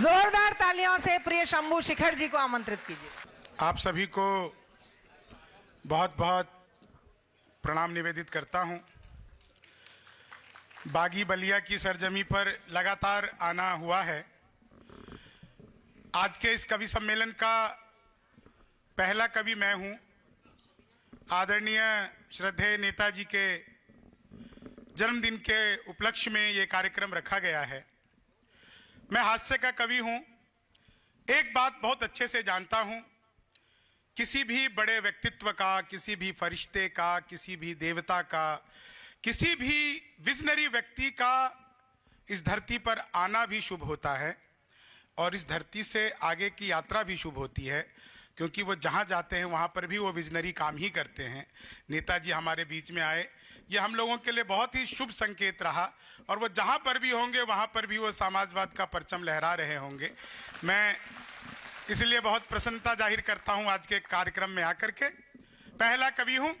जोरदार तालियों से प्रिय शंभू शिखर जी को आमंत्रित कीजिए। आप सभी को बहुत बहुत प्रणाम निवेदित करता हूं। बागी बलिया की सरजमी पर लगातार आना हुआ है। आज के इस कवि सम्मेलन का पहला कवि मैं हूं। आदरणीय श्रद्धेय नेताजी के जन्मदिन के उपलक्ष्य में ये कार्यक्रम रखा गया है। मैं हास्य का कवि हूं। एक बात बहुत अच्छे से जानता हूं, किसी भी बड़े व्यक्तित्व का, किसी भी फरिश्ते का, किसी भी देवता का, किसी भी विजनरी व्यक्ति का इस धरती पर आना भी शुभ होता है और इस धरती से आगे की यात्रा भी शुभ होती है, क्योंकि वो जहाँ जाते हैं वहाँ पर भी वो विजनरी काम ही करते हैं। नेताजी हमारे बीच में आए, ये हम लोगों के लिए बहुत ही शुभ संकेत रहा और वो जहाँ पर भी होंगे वहाँ पर भी वो समाजवाद का परचम लहरा रहे होंगे। मैं इसलिए बहुत प्रसन्नता जाहिर करता हूँ आज के कार्यक्रम में आकर के। पहला कवि हूँ,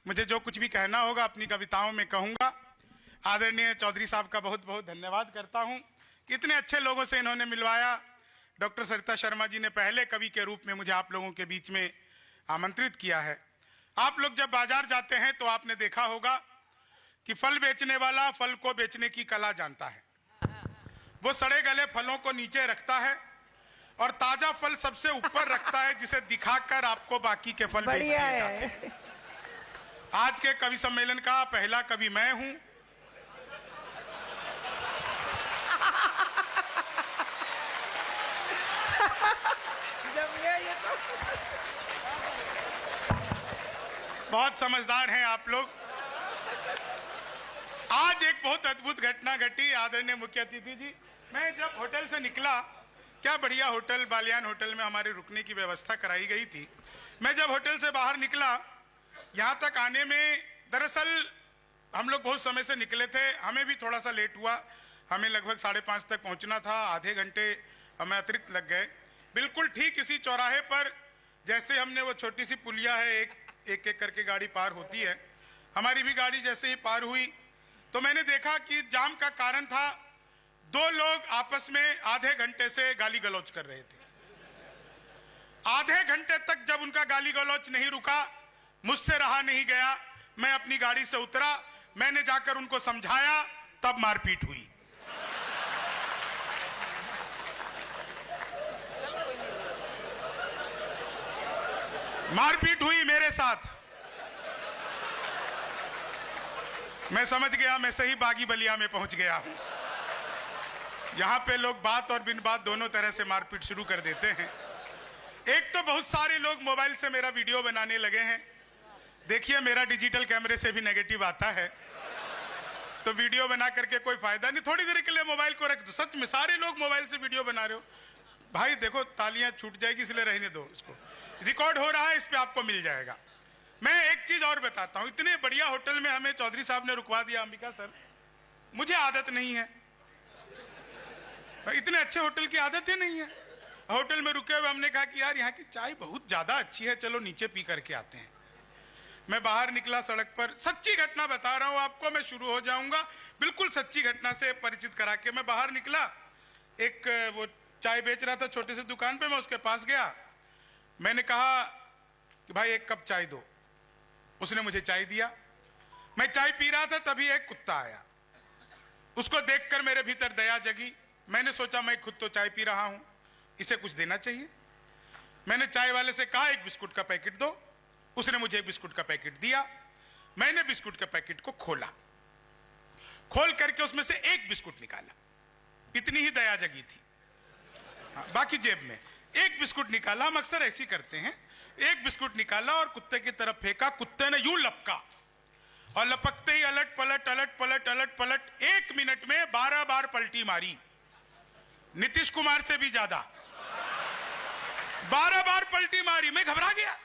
मुझे जो कुछ भी कहना होगा अपनी कविताओं में कहूँगा। आदरणीय चौधरी साहब का बहुत बहुत धन्यवाद करता हूँ कि इतने अच्छे लोगों से इन्होंने मिलवाया। डॉक्टर सरिता शर्मा जी ने पहले कवि के रूप में मुझे आप लोगों के बीच में आमंत्रित किया है। आप लोग जब बाजार जाते हैं तो आपने देखा होगा कि फल बेचने वाला फल को बेचने की कला जानता है। वो सड़े गले फलों को नीचे रखता है और ताजा फल सबसे ऊपर रखता है, जिसे दिखाकर आपको बाकी के फल बेच दिए जाते हैं। आज के कवि सम्मेलन का पहला कवि मैं हूं। बहुत समझदार हैं आप लोग। आज एक बहुत अद्भुत घटना घटी। आदरणीय मुख्य अतिथि जी, मैं जब होटल से निकला, क्या बढ़िया होटल, बालियान होटल में हमारे रुकने की व्यवस्था कराई गई थी। मैं जब होटल से बाहर निकला, यहाँ तक आने में दरअसल हम लोग बहुत समय से निकले थे, हमें भी थोड़ा सा लेट हुआ। हमें लगभग 5:30 तक पहुँचना था, आधे घंटे हमें अतिरिक्त लग गए। बिल्कुल ठीक इसी चौराहे पर जैसे हमने वो छोटी सी पुलिया है, एक एक करके गाड़ी पार होती है, हमारी भी गाड़ी जैसे ही पार हुई तो मैंने देखा कि जाम का कारण था, दो लोग आपस में आधे घंटे से गाली गलौज कर रहे थे। आधे घंटे तक जब उनका गाली गलौज नहीं रुका, मुझसे रहा नहीं गया, मैं अपनी गाड़ी से उतरा, मैंने जाकर उनको समझाया, तब मारपीट हुई। मारपीट हुई मेरे साथ। मैं समझ गया मैं सही बागी बलिया में पहुंच गया हूं। यहां पे लोग बात और बिन बात दोनों तरह से मारपीट शुरू कर देते हैं। एक तो बहुत सारे लोग मोबाइल से मेरा वीडियो बनाने लगे हैं। देखिए, मेरा डिजिटल कैमरे से भी नेगेटिव आता है, तो वीडियो बना करके कोई फायदा नहीं। थोड़ी देर के लिए मोबाइल को रख दो। सच में सारे लोग मोबाइल से वीडियो बना रहे हो भाई, देखो तालियां छूट जाएगी, इसलिए रहने दो। इसको रिकॉर्ड हो रहा है, इस पे आपको मिल जाएगा। मैं एक चीज और बताता हूं, इतने बढ़िया होटल में हमें चौधरी साहब ने रुकवा दिया। अंबिका सर, मुझे आदत नहीं है, इतने अच्छे होटल की आदत ही नहीं है। होटल में रुके हुए हमने कहा कि यार यहाँ की चाय बहुत ज्यादा अच्छी है, चलो नीचे पी करके आते हैं। मैं बाहर निकला सड़क पर, सच्ची घटना बता रहा हूं आपको, मैं शुरू हो जाऊंगा बिल्कुल सच्ची घटना से परिचित करा के। मैं बाहर निकला, एक वो चाय बेच रहा था छोटे से दुकान पे, मैं उसके पास गया, मैंने कहा कि भाई एक कप चाय दो। उसने मुझे चाय दिया। मैं चाय पी रहा था, तभी एक कुत्ता आया। उसको देखकर मेरे भीतर दया जगी। मैंने सोचा मैं खुद तो चाय पी रहा हूं, इसे कुछ देना चाहिए। मैंने चाय वाले से कहा एक बिस्कुट का पैकेट दो। उसने मुझे एक बिस्कुट का पैकेट दिया। मैंने बिस्कुट के पैकेट को खोला, खोल करके उसमें से एक बिस्कुट निकाला। इतनी ही दया जगी थी। बाकी जेब में एक बिस्कुट निकाला, हम अक्सर ऐसी करते हैं। एक बिस्कुट निकाला और कुत्ते की तरफ फेंका। कुत्ते ने यूं लपका और लपकते ही अलट पलट अलट पलट अलट पलट 1 मिनट में 12 बार पलटी मारी। नीतीश कुमार से भी ज्यादा 12 बार पलटी मारी। मैं घबरा गया।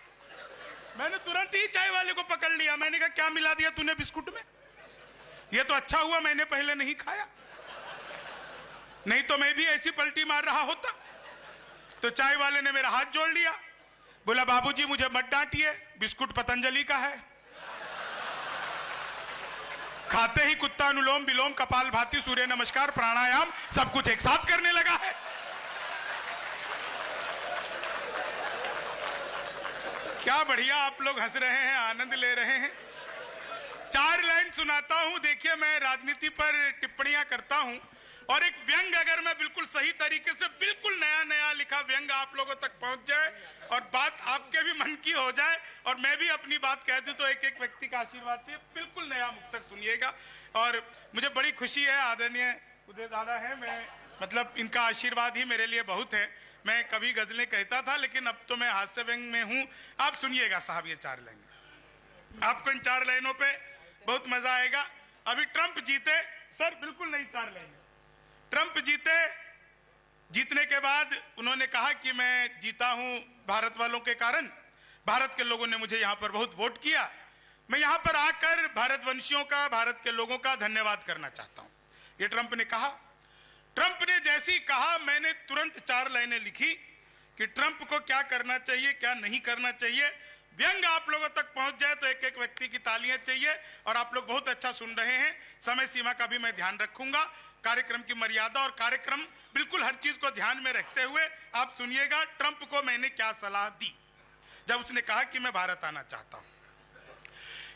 मैंने तुरंत ही चाय वाले को पकड़ लिया। मैंने कहा क्या मिला दिया तूने बिस्कुट में? यह तो अच्छा हुआ मैंने पहले नहीं खाया, नहीं तो मैं भी ऐसी पलटी मार रहा होता। तो चाय वाले ने मेरा हाथ जोड़ लिया, बोला बाबूजी मुझे मत डांटिए, बिस्कुट पतंजलि का है। खाते ही कुत्ता अनुलोम विलोम कपाल भाती सूर्य नमस्कार प्राणायाम सब कुछ एक साथ करने लगा है। क्या बढ़िया आप लोग हंस रहे हैं, आनंद ले रहे हैं। 4 लाइन सुनाता हूं। देखिए, मैं राजनीति पर टिप्पणियां करता हूं और एक व्यंग अगर मैं बिल्कुल सही तरीके से बिल्कुल नया नया लिखा व्यंग आप लोगों तक पहुंच जाए और बात आपके भी मन की हो जाए और मैं भी अपनी बात कह दूं, तो एक एक व्यक्ति का आशीर्वाद से बिल्कुल नया मुक्तक सुनिएगा। और मुझे बड़ी खुशी है, आदरणीय उदय दादा है, मैं मतलब इनका आशीर्वाद ही मेरे लिए बहुत है। मैं कभी गजलें कहता था, लेकिन अब तो मैं हास्य व्यंग में हूं। आप सुनिएगा साहब, ये 4 लाइन आपको इन 4 लाइनों पे बहुत मजा आएगा। अभी ट्रंप जीते सर, बिल्कुल नहीं 4 लाइन। ट्रंप जीते, जीतने के बाद उन्होंने कहा कि मैं जीता हूं भारत वालों के कारण, भारत के लोगों ने मुझे यहां पर बहुत वोट किया। मैं यहां पर आकर भारतवंशियों का, भारत के लोगों का धन्यवाद करना चाहता हूं। ये ट्रंप ने कहा। ट्रंप ने जैसे ही कहा, मैंने तुरंत 4 लाइनें लिखी कि ट्रंप को क्या करना चाहिए, क्या नहीं करना चाहिए। व्यंग आप लोगों तक पहुंच जाए तो एक एक व्यक्ति की तालियां चाहिए। और आप लोग बहुत अच्छा सुन रहे हैं, समय सीमा का भी मैं ध्यान रखूंगा, कार्यक्रम की मर्यादा और कार्यक्रम बिल्कुल हर चीज को ध्यान में रखते हुए आप सुनिएगा। ट्रंप को मैंने क्या सलाह दी जब उसने कहा कि मैं भारत आना चाहता हूं,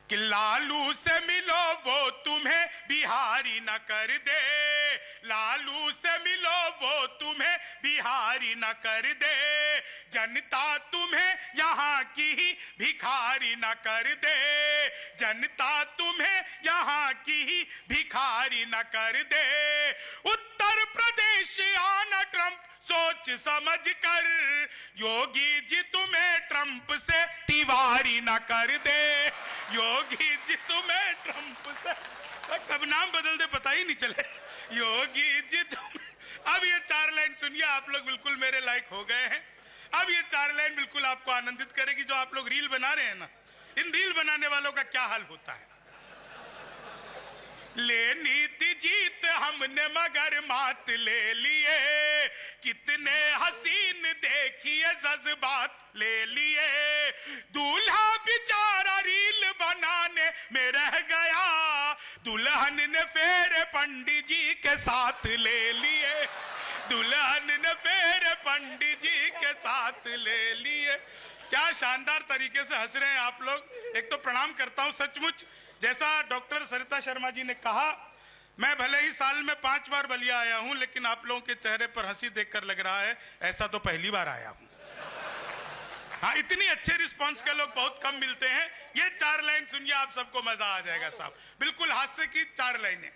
कि लालू से मिलो वो तुम्हें बिहारी न कर दे, लालू से मिलो वो तुम्हें बिहारी न कर दे, जनता तुम्हें यहाँ की ही भिखारी न कर दे, जनता तुम्हें यहाँ की ही भिखारी न कर दे। उत्तर प्रदेश आना ट्रंप सोच समझ कर, योगी जी तुम्हें ट्रंप से तिवारी न कर दे, योगी जी तुम्हें ट्रंप से, कब नाम बदल दे पता ही नहीं चले, योगी जी तुम। अब ये 4 लाइन सुनिए, आप लोग बिल्कुल मेरे लायक हो गए हैं। अब ये 4 लाइन बिल्कुल आपको आनंदित करेगी। जो आप लोग रील बना रहे हैं ना, इन रील बनाने वालों का क्या हाल होता है। लेनी थी जीत हमने मगर मात ले लिए, कितने हसीन देखिए जज्बात ले लिए, दूल्हा बेचारा रील बनाने में रह गया, दुल्हन ने फेरे पंडित जी के साथ ले लिए, दुल्हन ने फेरे पंडित जी के साथ ले लिए। क्या शानदार तरीके से हंस रहे हैं आप लोग। एक तो प्रणाम करता हूं सचमुच, जैसा डॉक्टर सरिता शर्मा जी ने कहा, मैं भले ही साल में 5 बार बलिया आया हूं, लेकिन आप लोगों के चेहरे पर हंसी देखकर लग रहा है ऐसा तो पहली बार आया हूं। हाँ, इतनी अच्छे रिस्पांस के लोग बहुत कम मिलते हैं। ये 4 लाइन सुनिए, आप सबको मजा आ जाएगा साहब, बिल्कुल हास्य की 4 लाइनें।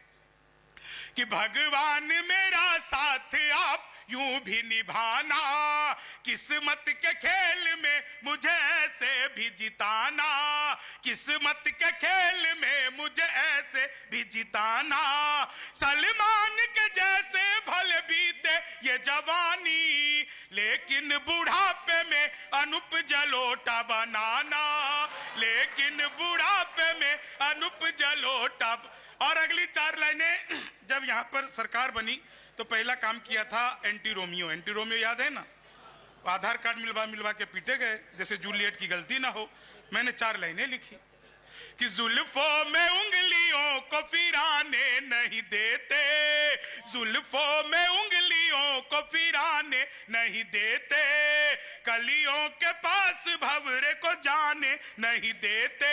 कि भगवान मेरा साथ आप यूं भी निभाना, किस्मत के खेल में मुझे ऐसे भी जिताना, किस्मत के खेल में मुझे ऐसे भी जिताना, सलमान के जैसे भले बीते ये जवानी, लेकिन बुढ़ापे में अनुप जलोटा बनाना, लेकिन बुढ़ापे में अनुप जलोटा। और अगली 4 लाइनें, जब यहां पर सरकार बनी तो पहला काम किया था एंटी रोमियो। एंटी रोमियो याद है ना, आधार कार्ड मिलवा के पीटे गए, जैसे जूलियट की गलती ना हो। मैंने 4 लाइनें लिखी कि जुल्फों में उंगलियों को फिराने नहीं देते, जुल्फों में उंगलियों को फिराने नहीं देते, कलियों के पास भंवरे को जाने नहीं देते,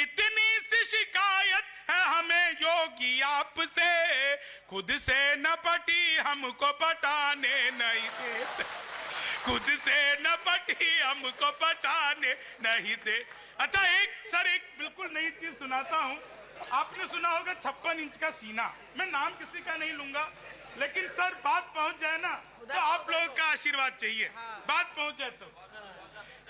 इतनी सी शिकायत है हमें योगी आपसे, खुद से न पटी हमको पटाने नहीं देते, खुद से न पटी हमको पटाने नहीं दे। अच्छा, एक बिल्कुल नई चीज सुनाता हूं। आपने सुना होगा 56 इंच का सीना। मैं नाम किसी का नहीं लूंगा, लेकिन सर बात पहुंच जाए ना तो आप लोगों का आशीर्वाद चाहिए। बात पहुंच जाए तो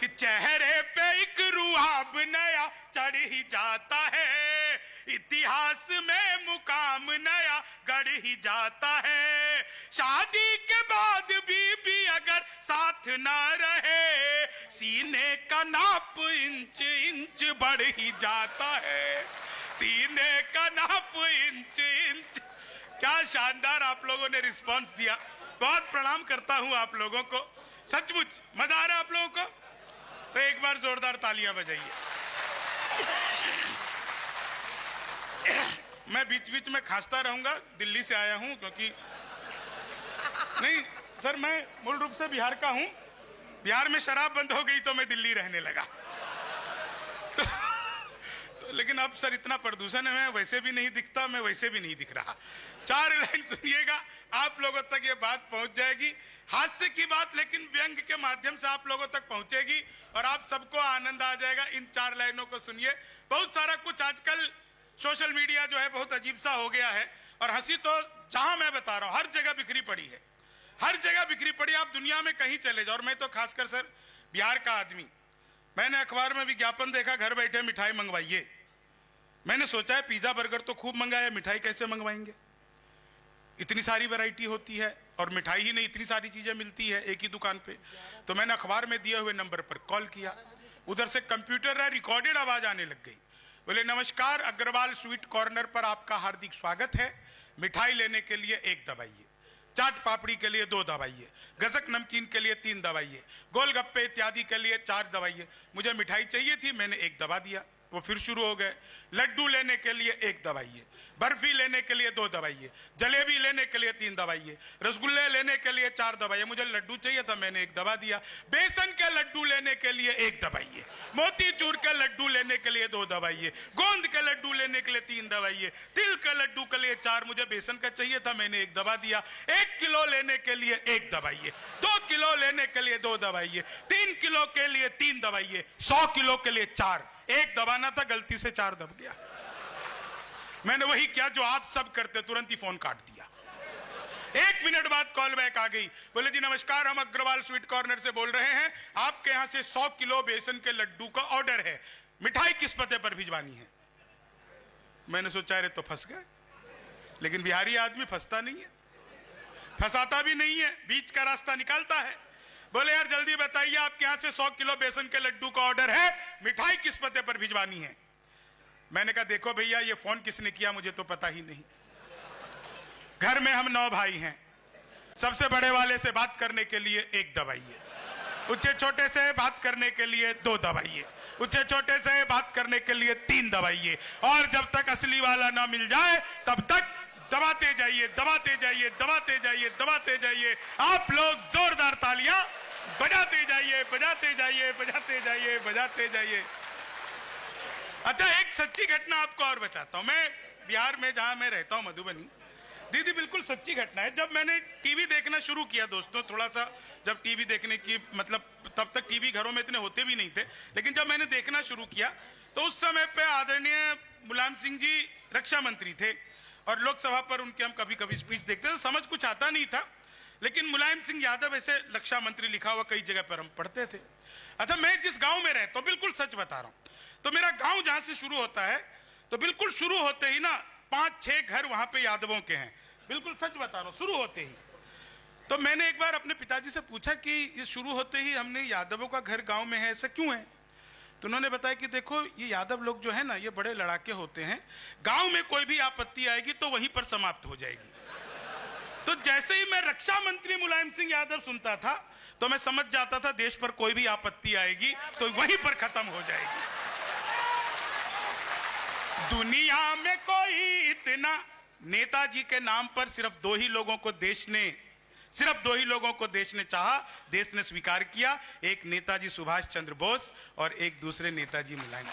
कि चेहरे पे एक रुआब नया चढ़ ही जाता है, इतिहास में मुकाम नया गढ़ ही जाता है, शादी के बाद भी अगर साथ ना रहे, सीने का नाप इंच इंच बढ़ ही जाता है, सीने का नाप इंच इंच। क्या शानदार आप लोगों ने रिस्पांस दिया। बहुत प्रणाम करता हूं आप लोगों को, सचमुच मजा आ रहा है आप लोगों को, तो एक बार जोरदार तालियां बजाइए। मैं बीच बीच में खांसता रहूंगा, दिल्ली से आया हूं, क्योंकि नहीं सर, मैं मूल रूप से बिहार का हूं। बिहार में शराब बंद हो गई तो मैं दिल्ली रहने लगा। लेकिन अब सर इतना प्रदूषण है, मैं वैसे भी नहीं दिखता, मैं वैसे भी नहीं दिख रहा। 4 लाइन सुनिएगा, आप लोगों तक ये बात पहुंच जाएगी। हास्य की बात लेकिन व्यंग के माध्यम से आप लोगों तक पहुंचेगी और आप सबको आनंद आ जाएगा। इन 4 लाइनों को सुनिए। बहुत सारा कुछ आजकल सोशल मीडिया जो है बहुत अजीब सा हो गया है और हंसी तो जहां मैं बता रहा हूं हर जगह बिखरी पड़ी है, हर जगह बिखरी पड़ी। आप दुनिया में कहीं चले जाओ, और मैं तो खासकर सर बिहार का आदमी, मैंने अखबार में विज्ञापन देखा, घर बैठे मिठाई मंगवाइए। मैंने सोचा है पिज्जा बर्गर तो खूब मंगाया, मिठाई कैसे मंगवाएंगे? इतनी सारी वैरायटी होती है और मिठाई ही नहीं इतनी सारी चीजें मिलती है एक ही दुकान पे। तो मैंने अखबार में दिए हुए नंबर पर कॉल किया, उधर से कंप्यूटर है, रिकॉर्डेड आवाज आने लग गई। बोले नमस्कार, अग्रवाल स्वीट कॉर्नर पर आपका हार्दिक स्वागत है। मिठाई लेने के लिए 1 दबाइए, चाट पापड़ी के लिए 2 दबाइए, गजक नमकीन के लिए 3 दबाइए, गोलगप्पे इत्यादि के लिए 4 दबाइए। मुझे मिठाई चाहिए थी, मैंने 1 दबा दिया। वो फिर शुरू हो गए, लड्डू लेने के लिए 1 दबाइए, बर्फी लेने के लिए 2 दबाइए, जलेबी लेने के लिए 3 दबाइए, रसगुल्ले लेने के लिए 4 दबाइए। मुझे लड्डू चाहिए था, मैंने 1 दबा दिया। बेसन के लड्डू लेने के लिए 1 दबाइए, मोतीचूर के लड्डू लेने के लिए 2 दबाइए, गोंद के लड्डू लेने के लिए 3 दबाइए, तिल के लड्डू के लिए 4। मुझे बेसन का चाहिए था, मैंने 1 दबा दिया। 1 किलो लेने के लिए 1 दबाइए, 2 किलो लेने के लिए 2 दबाइए, 3 किलो के लिए 3 दबाइए, 100 किलो के लिए 4। 1 दबाना था, गलती से 4 दब गया। मैंने वही किया जो आप सब करते, तुरंत ही फोन काट दिया। 1 मिनट बाद कॉल बैक आ गई। बोले जी नमस्कार, हम अग्रवाल स्वीट कॉर्नर से बोल रहे हैं, आपके यहां से 100 किलो बेसन के लड्डू का ऑर्डर है, मिठाई किस पते पर भिजवानी है? मैंने सोचा अरे तो फंस गए, लेकिन बिहारी आदमी फंसता नहीं है, फंसाता भी नहीं है, बीच का रास्ता निकालता है। बोले यार जल्दी बताइए, आपके यहां से 100 किलो बेसन के लड्डू का ऑर्डर है, मिठाई किस पते पर भिजवानी है? मैंने कहा देखो भैया, ये फोन किसने किया मुझे तो पता ही नहीं। घर में हम 9 भाई हैं, सबसे बड़े वाले से बात करने के लिए 1 दबाइए, उससे छोटे से बात करने के लिए 2 दबाइए, उससे छोटे से बात करने के लिए 3 दबाइए, और जब तक असली वाला ना मिल जाए तब तक दबाते जाइए, दबाते जाइए, दबाते जाइए, दबाते जाइए। आप लोग जोरदार तालियां बजाते जाइए, बजाते जाइए, बजाते जाइए, बजाते जाइए। अच्छा, एक सच्ची घटना आपको और बताता हूं। मैं बिहार में जहां मैं रहता हूं, मधुबनी, दीदी बिल्कुल सच्ची घटना है। जब मैंने टीवी देखना शुरू किया दोस्तों, थोड़ा सा जब टीवी देखने की मतलब तब तक टीवी घरों में इतने होते भी नहीं थे, लेकिन जब मैंने देखना शुरू किया तो उस समय पे आदरणीय मुलायम सिंह जी रक्षा मंत्री थे और लोकसभा पर उनके हम कभी कभी स्पीच देखते थे। समझ कुछ आता नहीं था, लेकिन मुलायम सिंह यादव ऐसे रक्षा मंत्री लिखा हुआ कई जगह पर हम पढ़ते थे। अच्छा, मैं जिस गांव में रहता हूं, बिल्कुल सच बता रहा हूं, तो मेरा गांव जहां से शुरू होता है तो बिल्कुल शुरू होते ही ना 5-6 घर वहां पे यादवों के हैं, बिल्कुल सच बता रहा हूं, शुरू होते ही। तो मैंने एक बार अपने पिताजी से पूछा कि ये शुरू होते ही हमने यादवों का घर गांव में है, ऐसा क्यों है? तो उन्होंने बताया कि देखो ये यादव लोग जो है ना, ये बड़े लड़ाके होते हैं, गांव में कोई भी आपत्ति आएगी तो वहीं पर समाप्त हो जाएगी। तो जैसे ही मैं रक्षा मंत्री मुलायम सिंह यादव सुनता था तो मैं समझ जाता था देश पर कोई भी आपत्ति आएगी तो वहीं पर खत्म हो जाएगी। दुनिया में कोई इतना, नेताजी के नाम पर सिर्फ 2 ही लोगों को देश ने चाहा, देश ने स्वीकार किया। एक नेताजी सुभाष चंद्र बोस और एक दूसरे नेताजी मुलायम।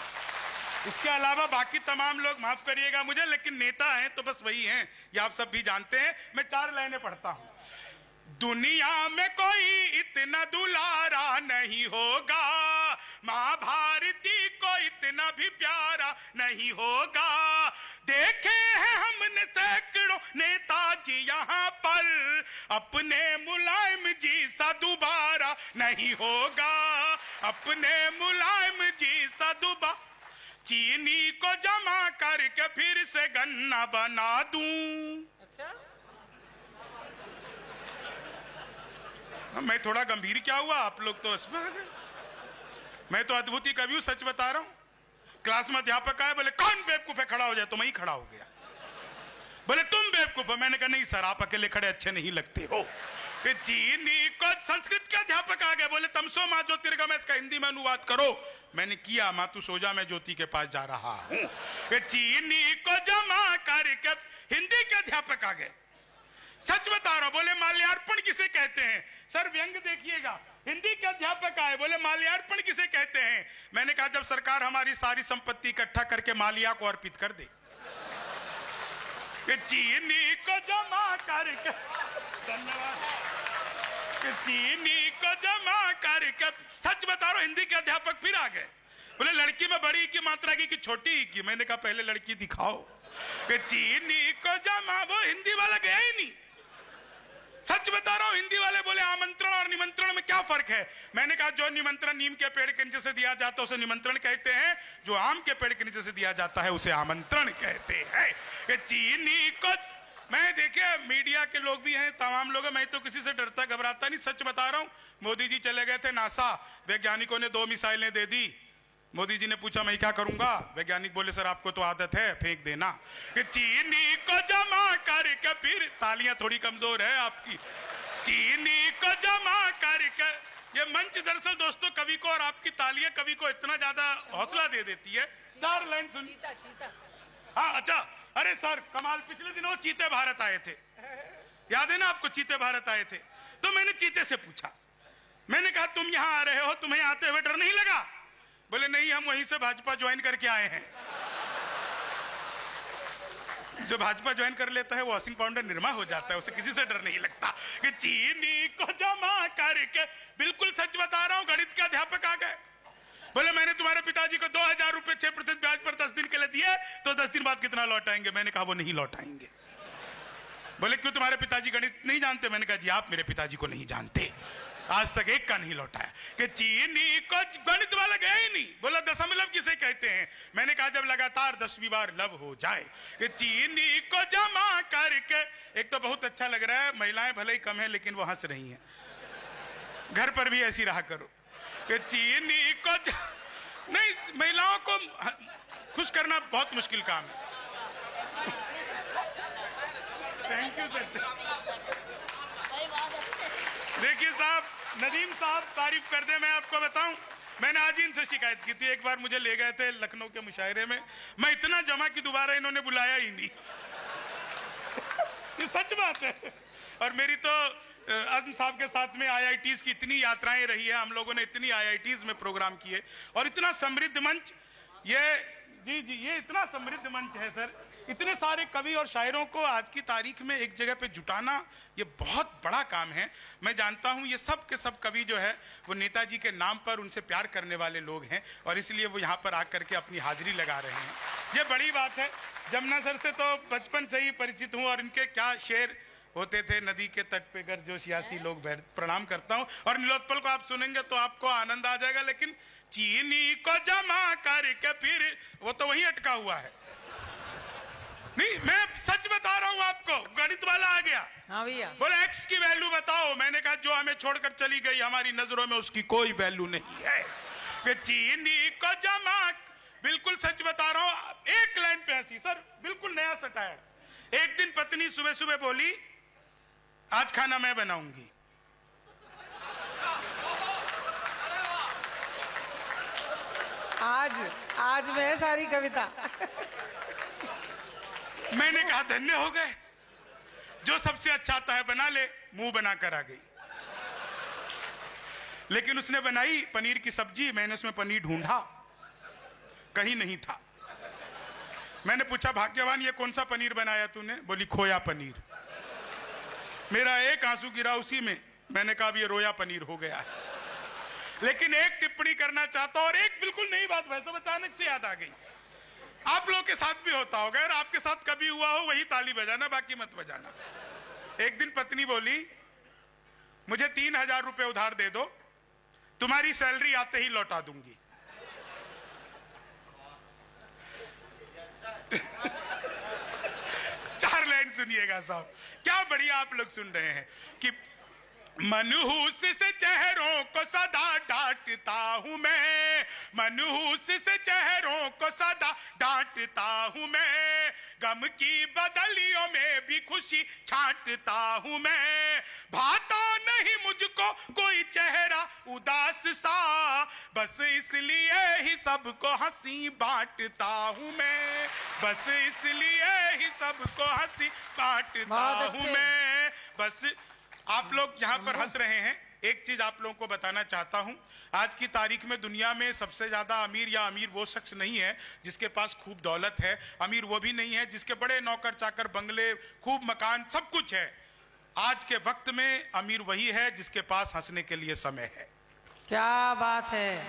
इसके अलावा बाकी तमाम लोग, माफ करिएगा मुझे, लेकिन नेता हैं तो बस वही हैं, ये आप सब भी जानते हैं। मैं 4 लाइनें पढ़ता हूं। दुनिया में कोई इतना दुलारा नहीं होगा, मां भारती को इतना भी प्यारा नहीं होगा। देखे हैं हमने सैकड़ों नेताजी यहाँ पर, अपने मुलायम जी सा दोबारा नहीं होगा, अपने मुलायम जी सा दोबारा। चीनी को जमा करके फिर से गन्ना बना दूं। अच्छा, मैं थोड़ा गंभीर क्या हुआ, आप लोग तो हंस गए। मैं तो अद्भुत ही कवि हूं, सच बता रहा हूं। क्लास में अध्यापक आए, बोले कौन बेवकूफ है, खड़ा हो जाए, तो मैं ही खड़ा हो गया। बोले तुम बेवकूफ हो, मैंने कहा नहीं सर, आप अकेले खड़े अच्छे नहीं लगते हो। फिर चीनी को, संस्कृत के अध्यापक आ गए, बोले तमसो माँ ज्योतिर्गमय, इसका हिंदी में अनुवाद करो। मैंने किया, माँ तू सो जा, मैं ज्योति के पास जा रहा हूं। चीनी को जमा करके हिंदी के अध्यापक आ गए। सच बता रहा हूं, बोले माल्यार्पण किसे कहते हैं? सर व्यंग देखिएगा, हिंदी के अध्यापक आए, बोले माल्यार्पण किसे कहते हैं? मैंने कहा जब सरकार हमारी सारी संपत्ति इकट्ठा करके मालिया को अर्पित कर दे। चीनी को जमा करके, धन्यवाद, चीनी को जमा करके, सच बता रहा हूं, हिंदी के अध्यापक फिर आ गए, बोले लड़की में बड़ी की मात्रा की छोटी की? मैंने कहा पहले लड़की दिखाओ। चीनी को जमा, वो हिंदी वाला गया ही नहीं। सच बता रहा हूं, हिंदी वाले बोले आमंत्रण और निमंत्रण में क्या फर्क है? मैंने कहा जो निमंत्रण नीम के पेड़ के नीचे से दिया जाता है उसे निमंत्रण कहते हैं, जो आम के पेड़ के नीचे से दिया जाता है उसे आमंत्रण कहते हैं। चीनी को, मैं देखिए मीडिया के लोग भी हैं, तमाम लोग हैं, मैं तो किसी से डरता घबराता नहीं। सच बता रहा हूं, मोदी जी चले गए थे नासा, वैज्ञानिकों ने 2 मिसाइलें दे दी। मोदी जी ने पूछा मैं क्या करूंगा? वैज्ञानिक बोले सर आपको तो आदत है फेंक देना। कि चीनी को जमा करके, फिर तालियां थोड़ी कमजोर है आपकी, चीनी को जमा करके। ये मंच दरअसल दोस्तों कवि को और आपकी तालियां कवि को इतना ज्यादा हौसला दे देती है। 4 लाइन सुन। हाँ अच्छा, अरे सर कमाल, पिछले दिनों चीते भारत आए थे, याद है ना आपको? चीते भारत आए थे, तो मैंने चीते से पूछा, मैंने कहा तुम यहां आ रहे हो, तुम्हें आते हुए डर नहीं लगा? बोले नहीं, हम वहीं से भाजपा ज्वाइन करके आए हैं। जो भाजपा ज्वाइन कर लेता है वो वॉशिंग पाउडर निरमा हो जाता है, उसे किसी से डर नहीं लगता। कि चीनी को जमा करके, बिल्कुल सच बता रहा हूं, गणित के अध्यापक आ गए, बोले मैंने तुम्हारे पिताजी को 2000 रुपए 6% ब्याज पर 10 दिन के लिए दिए, तो 10 दिन बाद कितना लौटाएंगे? मैंने कहा वो नहीं लौटाएंगे। बोले क्यों, तुम्हारे पिताजी गणित नहीं जानते? मैंने कहा जी आप मेरे पिताजी को नहीं जानते, आज तक एक का नहीं लौटाया। कि चीनी को, गणित वाला गया ही नहीं। बोला दशमलव किसे कहते हैं? मैंने कहा जब लगातार 10वीं बार लव हो जाए। कि चीनी को जमा करके, एक तो बहुत अच्छा लग रहा है, महिलाएं भले ही कम है लेकिन वो हंस रही हैं, घर पर भी ऐसी रहा करो। कि चीनी को नहीं, महिलाओं को खुश करना बहुत मुश्किल काम है। Thank you. देखिए साहब, नदीम साहब तारीफ कर दे, मैं आपको बताऊं, मैंने आज ही इनसे शिकायत की थी। एक बार मुझे ले गए थे लखनऊ के मुशायरे में, मैं इतना जमा कि दोबारा इन्होंने बुलाया ही नहीं। ये सच बात है। और मेरी तो अज़म साहब के साथ में IITs की इतनी यात्राएं रही है, हम लोगों ने इतनी IITs में प्रोग्राम किए, और इतना समृद्ध मंच, ये जी जी ये इतना समृद्ध मंच है सर, इतने सारे कवि और शायरों को आज की तारीख में एक जगह पे जुटाना, ये बहुत बड़ा काम है। मैं जानता हूँ ये सब के सब कवि जो है वो नेताजी के नाम पर उनसे प्यार करने वाले लोग हैं, और इसलिए वो यहाँ पर आकर के अपनी हाजिरी लगा रहे हैं, ये बड़ी बात है। जमुना सर से तो बचपन से ही परिचित हूँ, और इनके क्या शेर होते थे, नदी के तट पे घर जो सियासी लोग बैठ, प्रणाम करता हूँ। और नीलोत्पल को आप सुनेंगे तो आपको आनंद आ जाएगा, लेकिन चीनी को जमा करके, फिर वो तो वहीं अटका हुआ है। नहीं, मैं सच बता रहा हूं आपको, गणित वाला आ गया। हाँ भैया। बोले एक्स की वैल्यू बताओ। मैंने कहा जो हमें छोड़कर चली गई हमारी नजरों में उसकी कोई वैल्यू नहीं है। कि चीनी को जमा, बिल्कुल सच बता रहा हूं, एक लाइन पे हंसी सर, बिल्कुल नया सटायर। एक दिन पत्नी सुबह सुबह बोली आज खाना मैं बनाऊंगी। आज मैं सारी कविता। मैंने कहा धन्य हो गए, जो सबसे अच्छा आता है बना ले। मुंह बनाकर आ गई, लेकिन उसने बनाई पनीर की सब्जी, मैंने उसमें पनीर ढूंढा, कहीं नहीं था। मैंने पूछा भाग्यवान ये कौन सा पनीर बनाया तूने? बोली खोया पनीर। मेरा एक आंसू गिरा उसी में। मैंने कहा अब ये रोया पनीर हो गया है। लेकिन एक टिप्पणी करना चाहता हूं, और एक बिल्कुल नई बात वैसे अचानक से याद आ गई, आप लोग के साथ भी होता होगा, अगर आपके साथ कभी हुआ हो वही ताली बजाना, बाकी मत बजाना। एक दिन पत्नी बोली मुझे 3000 रुपए उधार दे दो, तुम्हारी सैलरी आते ही लौटा दूंगी। चार लाइन सुनिएगा साहब, क्या बढ़िया आप लोग सुन रहे हैं। कि मनहूस से चेहरों को सदा डांटता हूं मैं, मनहूस से चेहरों को सदा डांटता हूं मैं, गम की बदलियों में भी खुशी छांटता हूं मैं, भाता नहीं मुझको कोई चेहरा उदास सा, बस इसलिए ही सबको हंसी बांटता हूं मैं, बस इसलिए ही सबको हंसी बांटता हूं मैं। बस आप लोग यहाँ पर हंस रहे हैं, एक चीज आप लोगों को बताना चाहता हूं। आज की तारीख में दुनिया में सबसे ज्यादा अमीर या अमीर वो शख्स नहीं है जिसके पास खूब दौलत है। अमीर वो भी नहीं है जिसके बड़े नौकर चाकर, बंगले, खूब मकान, सब कुछ है। आज के वक्त में अमीर वही है जिसके पास हंसने के लिए समय है। क्या बात है।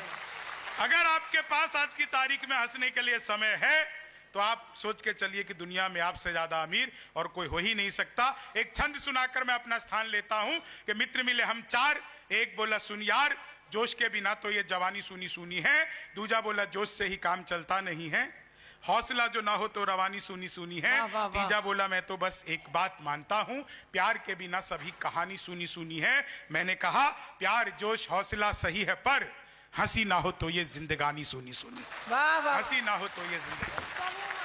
अगर आपके पास आज की तारीख में हंसने के लिए समय है तो आप सोच के चलिए कि दुनिया में आपसे ज्यादा अमीर और कोई हो ही नहीं सकता। एक छंद सुनाकर मैं अपना स्थान लेता हूं कि मित्र मिले हम चार, एक बोला सुन यार, जोश के बिना तो ये जवानी सुनी सुनी है। दूजा बोला जोश से ही काम चलता नहीं है, हौसला जो ना हो तो रवानी सुनी सुनी है। वाह, वाह, वाह। तीजा बोला मैं तो बस एक बात मानता हूं, प्यार के बिना सभी कहानी सुनी सुनी है। मैंने कहा प्यार जोश हौसला सही है पर हंसी ना हो तो ये जिंदगानी सुनी सुनी। वाह वाह। हंसी ना हो तो ये जिंदगानी।